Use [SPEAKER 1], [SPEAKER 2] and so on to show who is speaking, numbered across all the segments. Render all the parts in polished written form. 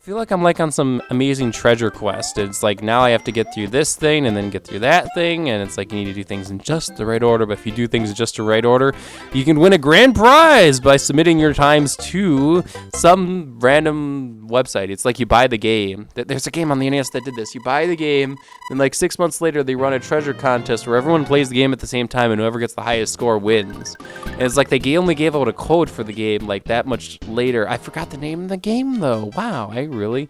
[SPEAKER 1] feel like I'm like on some amazing treasure quest. It's like now I have to get through this thing and then get through that thing, and it's like you need to do things in just the right order. But if you do things in just the right order, you can win a grand prize by submitting your times to some random website. It's like you buy the game. There's a game on the NES that did this. You buy the game, and like 6 months later, they run a treasure contest where everyone plays the game at the same time, and whoever gets the highest score wins. And it's like they only gave out a code for the game like that much later. I forgot the name of the game though. Wow, I really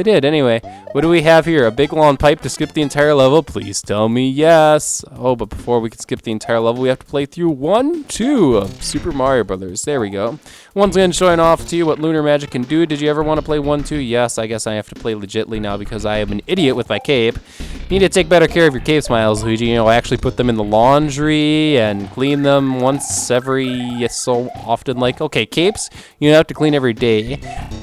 [SPEAKER 1] did. Anyway, what do we have here? A big long pipe to skip the entire level? Please tell me yes. Oh, but before we can skip the entire level, we have to play through 1-2 of Super Mario Brothers. There we go. Once again, showing off to you what Lunar Magic can do. Did you ever want to play 1-2? Yes, I guess I have to play legitly now because I am an idiot with my cape. You need to take better care of your capes, Milesluigi. You know, I actually put them in the laundry and clean them once every so often. Like, okay, capes, you have to clean every day.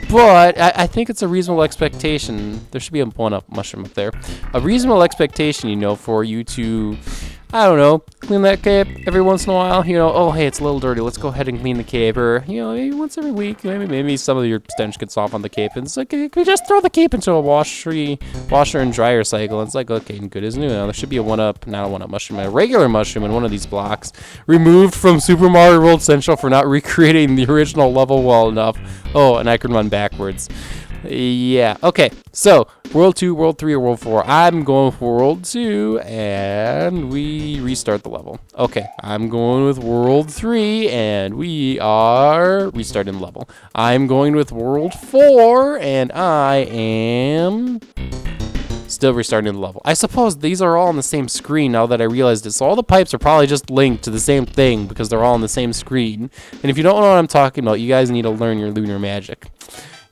[SPEAKER 1] But I think it's a reasonable expectation. There should be a one-up mushroom up there. A reasonable expectation, you know, for you to, I don't know, clean that cape every once in a while. You know, oh, hey, it's a little dirty. Let's go ahead and clean the cape. Or, you know, maybe once every week, maybe some of your stench gets off on the cape. And it's like, you just throw the cape into a washer and dryer cycle. And it's like, okay, good as new. Now, there should be a one-up, not a one-up mushroom, a regular mushroom in one of these blocks. Removed from Super Mario World Central for not recreating the original level well enough. Oh, and I can run backwards. Yeah, okay, so World 2, World 3, or World 4. I'm going for World 2, and we restart the level. Okay, I'm going with World 3, and we are restarting the level. I'm going with World 4, and I am still restarting the level. I suppose these are all on the same screen now that I realized it. So all the pipes are probably just linked to the same thing because they're all on the same screen. And if you don't know what I'm talking about, you guys need to learn your Lunar Magic.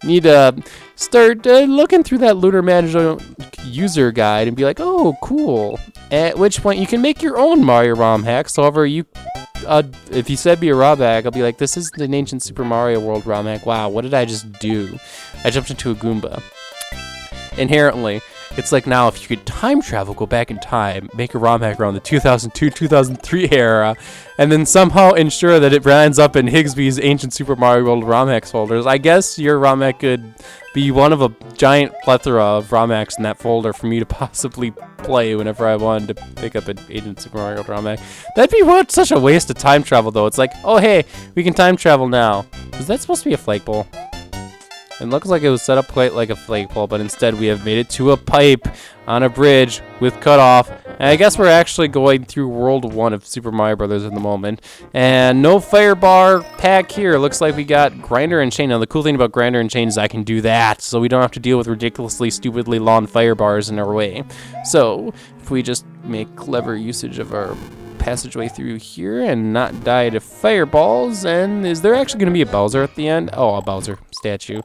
[SPEAKER 1] You need to start looking through that Lunar Magic user guide and be like, oh, cool. At which point you can make your own Mario ROM hacks. However, if you said be a ROM hack, I'll be like, this is an ancient Super Mario World ROM hack. Wow, what did I just do? I jumped into a Goomba. Inherently, it's like now if you could time travel, go back in time, make a ROM hack around the 2002-2003 era, and then somehow ensure that it ends up in Higsby's Ancient Super Mario World ROM hacks folders. I guess your ROM hack could be one of a giant plethora of ROM hacks in that folder for me to possibly play whenever I wanted to pick up an Ancient Super Mario World ROM hack. That'd be such a waste of time travel, though. It's like, oh, hey, we can time travel now. Was that supposed to be a flagpole? It looks like it was set up quite like a flagpole, but instead we have made it to a pipe on a bridge with cutoff. And I guess we're actually going through World 1 of Super Mario Brothers in the moment. And no fire bar pack here. Looks like we got grinder and chain. Now the cool thing about grinder and chain is I can do that, so we don't have to deal with ridiculously, stupidly long fire bars in our way. So if we just make clever usage of our passageway through here and not die to fireballs. And is there actually going to be a Bowser at the end? Oh, a Bowser statue.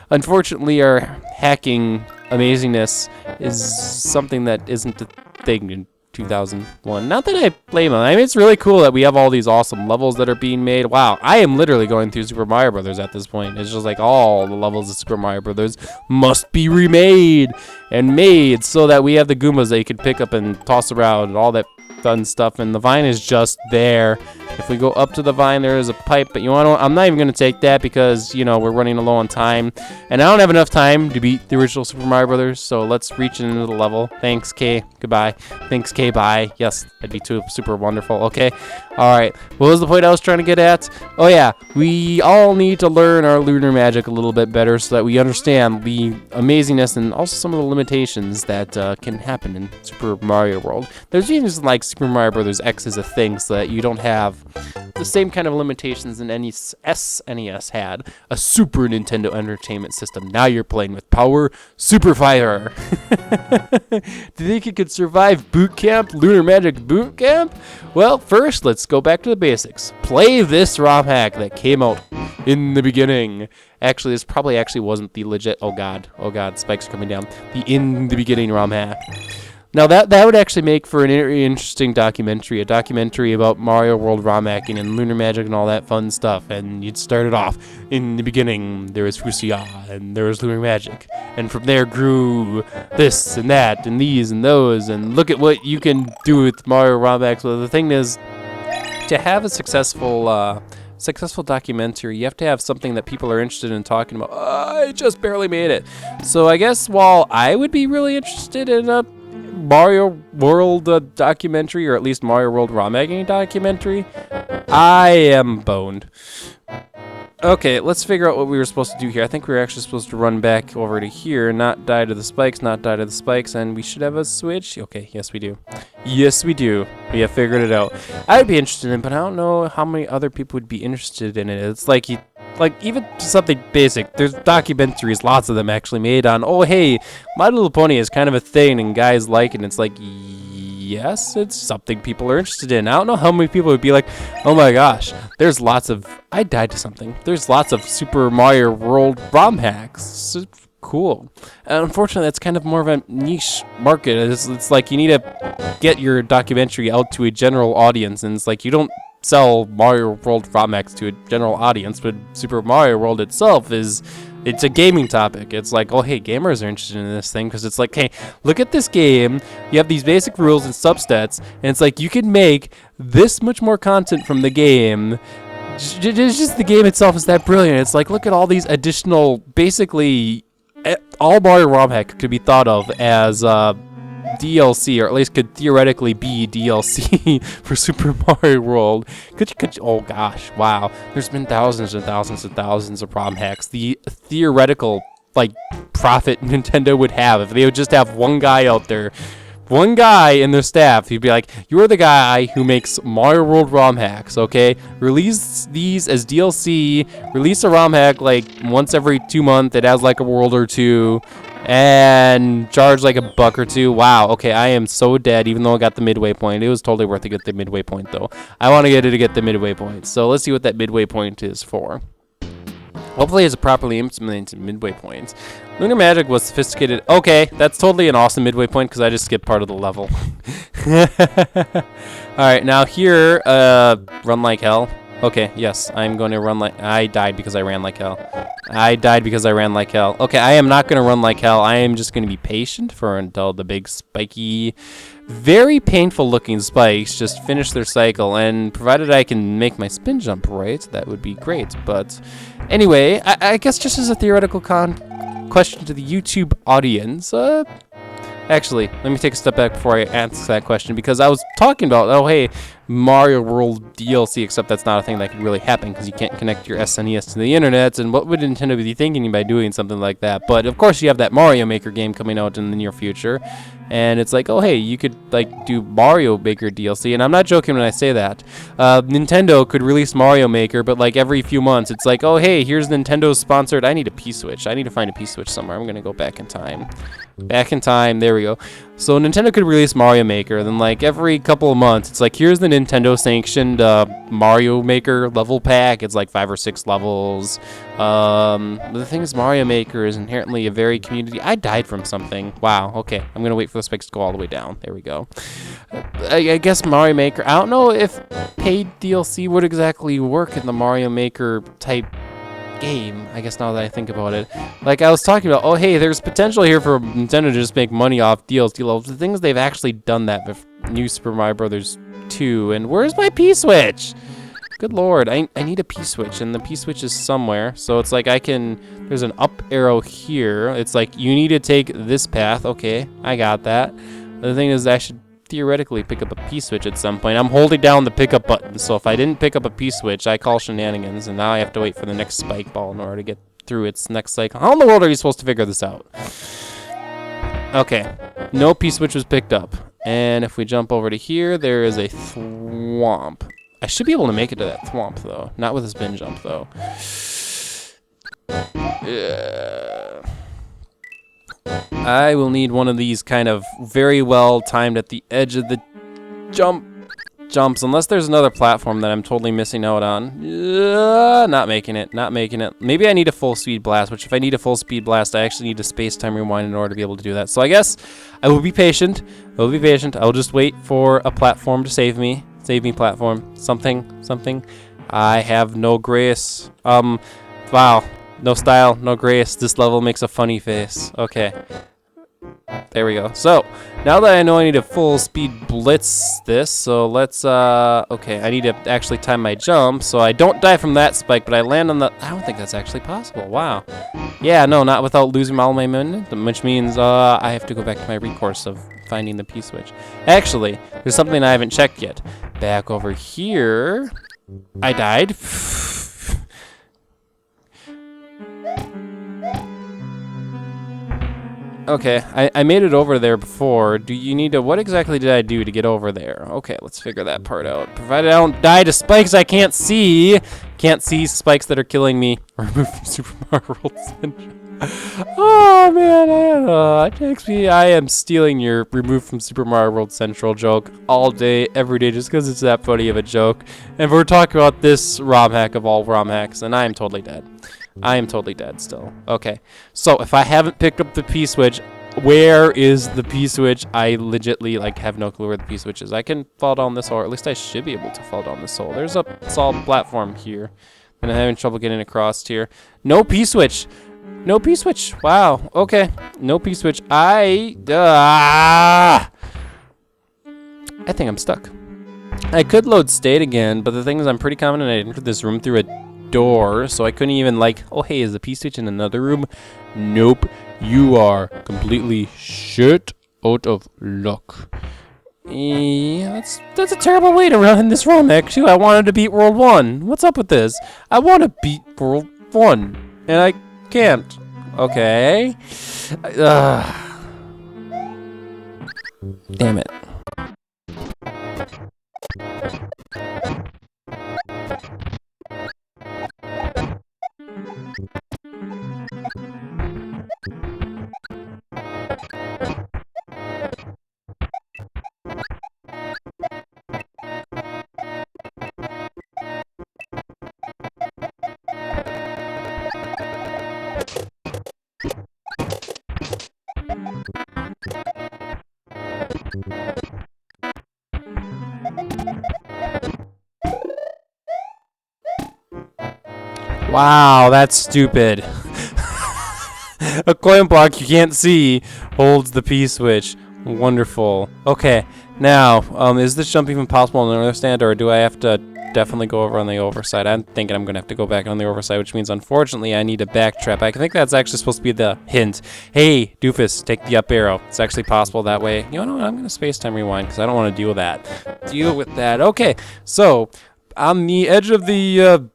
[SPEAKER 1] Unfortunately, our hacking amazingness is something that isn't a thing in 2001. Not that I blame them. I mean, it's really cool that we have all these awesome levels that are being made. Wow, I am literally going through Super Mario Brothers at this point. It's just like all the levels of Super Mario Brothers must be remade and made so that we have the Goombas that you can pick up and toss around and all that fun stuff, and the vine is just there. If we go up to the vine, there is a pipe, but you want to, I'm not even going to take that because, you know, we're running low on time, and I don't have enough time to beat the original Super Mario Brothers, so let's reach into the level. Thanks, K. Goodbye. Thanks, K. Bye. Yes, that'd be super wonderful. Okay. All right. What was the point I was trying to get at? Oh, yeah. We all need to learn our Lunar Magic a little bit better so that we understand the amazingness and also some of the limitations that can happen in Super Mario World. There's even like Super Mario Brothers X is a thing so that you don't have the same kind of limitations an SNES had. A Super Nintendo Entertainment System. Now you're playing with Power Super Fire. Do you think you could survive boot camp, Lunar Magic boot camp? Well, first, let's go back to the basics. Play this ROM hack that came out in the beginning. Actually, this probably actually wasn't the legit, oh god, spikes are coming down. The in the beginning ROM hack. Now that would actually make for an interesting documentary, a documentary about Mario World ROM hacking and Lunar Magic and all that fun stuff. And you'd start it off, in the beginning there was FuSoYa and there was Lunar Magic. And from there grew this and that and these and those, and look at what you can do with Mario ROM hacks. Well, the thing is, to have a successful successful documentary, you have to have something that people are interested in talking about. I just barely made it. So I guess while I would be really interested in a Mario World documentary, or at least Mario World ROM-hacking documentary, I am boned. Okay, let's figure out what we were supposed to do here. I think we were actually supposed to run back over to here, not die to the spikes, and we should have a switch. Okay, yes we do. Yes we do. We have figured it out. I would be interested in it, but I don't know how many other people would be interested in it. It's like even something basic. There's documentaries, lots of them actually made on, oh hey, My Little Pony is kind of a thing and guys like it, and it's like, yes, it's something people are interested in. I don't know how many people would be like, oh my gosh, there's lots of, I died to something. There's lots of Super Mario World ROM hacks. Cool. And unfortunately, that's kind of more of a niche market. It's like you need to get your documentary out to a general audience, and it's like you don't sell Mario World ROM hacks to a general audience, but Super Mario World itself it's a gaming topic. It's like, oh, hey, gamers are interested in this thing because it's like, hey, look at this game. You have these basic rules and subsets, and it's like you can make this much more content from the game. It's just the game itself is that brilliant. It's like, look at all these additional, basically, all Mario ROM hack could be thought of as DLC, or at least could theoretically be DLC for Super Mario World. Oh gosh, wow. There's been thousands and thousands and thousands of ROM hacks. The theoretical, like, profit Nintendo would have if they would just have one guy out there, one guy in their staff, he'd be like, you're the guy who makes Mario World ROM hacks, okay? Release these as DLC, release a ROM hack like once every 2 months, it has like a world or two, and charge like $1 or $2. Wow, okay, I am so dead, even though I got the midway point. It was totally worth to get the midway point, though. I want to get it to get the midway point, so let's see what that midway point is for. Hopefully it's a properly implemented midway point. Lunar Magic was sophisticated. Okay, that's totally an awesome midway point because I just skipped part of the level. Alright, now here, run like hell. Okay, yes, I'm going to run like... I died because I ran like hell. I died because I ran like hell. Okay, I am not going to run like hell. I am just going to be patient until the big spiky, very painful looking spikes just finish their cycle. And provided I can make my spin jump right, that would be great. But anyway, I guess just as a theoretical question to the YouTube audience, actually, let me take a step back before I answer that question, because I was talking about, oh, hey, Mario World DLC, except that's not a thing that could really happen because you can't connect your SNES to the internet, and what would Nintendo be thinking by doing something like that? But, of course, you have that Mario Maker game coming out in the near future, and it's like, oh, hey, you could, like, do Mario Maker DLC, and I'm not joking when I say that. Nintendo could release Mario Maker, but, like, every few months, it's like, oh, hey, here's Nintendo's sponsored, I need a P-Switch. I need to find a P-Switch somewhere. I'm going to go back in time. Back in time, there we go. So Nintendo could release Mario Maker, then like every couple of months, it's like, here's the Nintendo sanctioned Mario Maker level pack. It's like 5 or 6 levels. The thing is, Mario Maker is inherently a very community. I died from something. Wow, okay. I'm gonna wait for the spikes to go all the way down. There we go. I guess Mario Maker, I don't know if paid DLC would exactly work in the Mario Maker type game, I guess, now that I think about it. Like I was talking about, oh hey, there's potential here for Nintendo to just make money off DLC levels. The thing is, they've actually done that with New Super Mario Brothers 2, and where's my P-Switch? Good lord, I need a P-Switch, and the P-Switch is somewhere, so it's like there's an up arrow here. It's like, you need to take this path. Okay, I got that. The thing is, I should theoretically pick up a P-Switch at some point. I'm holding down the pickup button, so if I didn't pick up a P-Switch, I call shenanigans, and now I have to wait for the next spike ball in order to get through its next cycle. How in the world are you supposed to figure this out? Okay, no P-Switch was picked up, and if we jump over to here, there is a thwomp. I should be able to make it to that thwomp, though. Not with a spin jump, though. I will need one of these kind of very well timed at the edge of the jumps, unless there's another platform that I'm totally missing out on. Not making it. Maybe I need a full speed blast, which if I need a full speed blast, I actually need a space-time rewind in order to be able to do that. So I guess I will be patient. I'll just wait for a platform to save me. Save me, platform. Something. I have no grace. Wow. No style, no grace. This level makes a funny face. Okay. There we go. So, now that I know I need to full speed blitz this, so let's, okay, I need to actually time my jump so I don't die from that spike, but I land on the, I don't think that's actually possible. Wow. Yeah, no, not without losing all my momentum, which means, I have to go back to my recourse of finding the P-switch. Actually, there's something I haven't checked yet. Back over here, I died. Okay, I made it over there before. Do you need to, what exactly did I do to get over there? Okay, let's figure that part out. Provided I don't die to spikes I can't see. Can't see spikes that are killing me. Remove from Super Mario World Central. Oh man, Higsby, I am stealing your remove from Super Mario World Central joke all day, every day, just because it's that funny of a joke. And we're talking about this ROM hack of all ROM hacks, and I am totally dead. I am totally dead still. Okay, so if I haven't picked up the P-switch, where is the P-switch? I legitly like have no clue where the P-switch is. I can fall down this hole, or at least I should be able to fall down this hole. There's a solid platform here, and I'm having trouble getting across here. No P-switch. No P-switch. Wow. Okay. No P-switch. I think I'm stuck. I could load state again, but the thing is I'm pretty confident I entered this room through a door, so I couldn't even like, oh hey, is the P-switch in another room? Nope. You are completely shit out of luck. Yeah, that's a terrible way to run this ROM hack too. I wanted to beat World 1. What's up with this? I want to beat World 1, and I can't. Okay. Damn it. Wow, that's stupid. A coin block you can't see holds the P-switch. Wonderful. Okay, now, is this jump even possible on the other stand, or do I have to definitely go over on the overside? I'm thinking I'm going to have to go back on the overside, which means, unfortunately, I need a backtrap. I think that's actually supposed to be the hint. Hey, doofus, take the up arrow. It's actually possible that way. You know what? I'm going to space-time rewind, because I don't want to deal with that. Deal with that. Okay, so, on the edge of the,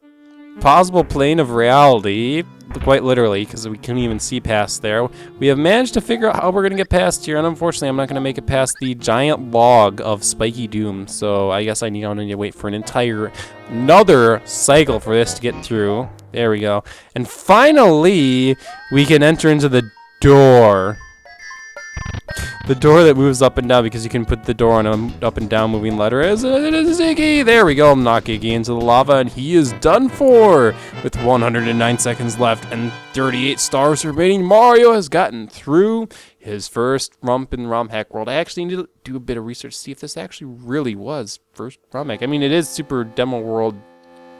[SPEAKER 1] possible plane of reality, quite literally, because we couldn't even see past there. We have managed to figure out how we're going to get past here, and unfortunately I'm not going to make it past the giant log of spiky doom, so I guess I need to wait for another cycle for this to get through. There we go. And finally, we can enter into the door. The door that moves up and down, because you can put the door on an up and down moving letter. It is Iggy. There we go. Knock Iggy into the lava, and he is done for. With 109 seconds left and 38 stars remaining, Mario has gotten through his first rump in ROM hack world. I actually need to do a bit of research to see if this actually really was first ROM hack. I mean, it is Super Demo World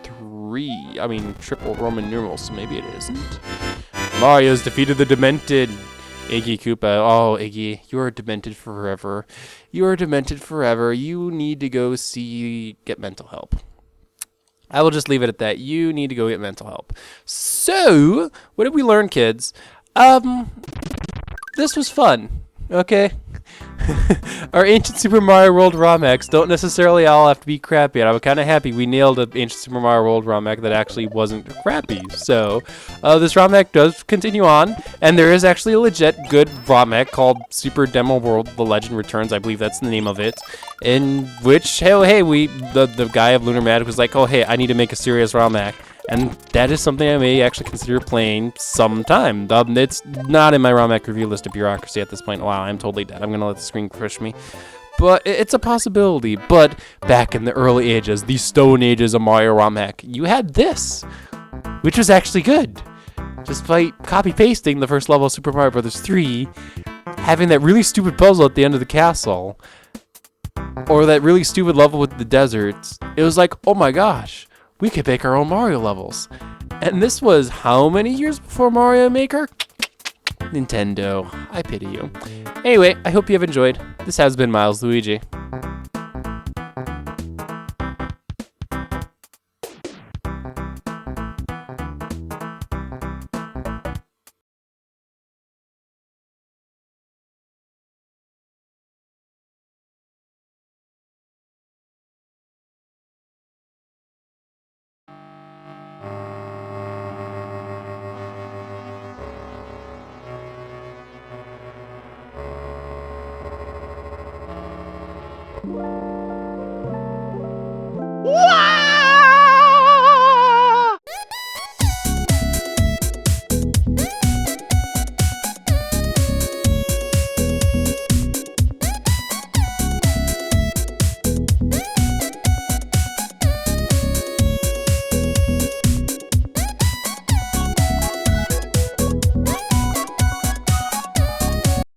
[SPEAKER 1] 3. I mean, triple Roman numerals, so maybe it isn't. Mario's defeated the Demented Iggy Koopa. Oh, Iggy, you are demented forever. You are demented forever. You need to go get mental help. I will just leave it at that. You need to go get mental help. So, what did we learn, kids? This was fun. Okay? Our Ancient Super Mario World ROM hacks don't necessarily all have to be crappy, and I'm kind of happy we nailed an Ancient Super Mario World ROM hack that actually wasn't crappy. So, this ROM hack does continue on, and there is actually a legit good ROM hack called Super Demo World: The Legend Returns. I believe that's the name of it. In which, hey, the guy of Lunar Magic was like, oh, hey, I need to make a serious ROM hack. And that is something I may actually consider playing sometime. It's not in my ROM hack review list of bureaucracy at this point. Wow, I'm totally dead. I'm going to let the screen crush me. But it's a possibility. But back in the early ages, the stone ages of Mario ROM hack, you had this, which was actually good. Just by copy-pasting the first level of Super Mario Bros. 3, having that really stupid puzzle at the end of the castle, or that really stupid level with the deserts, it was like, oh my gosh, we could make our own Mario levels. And this was how many years before Mario Maker? Nintendo, I pity you. Anyway, I hope you have enjoyed. This has been Milesluigi.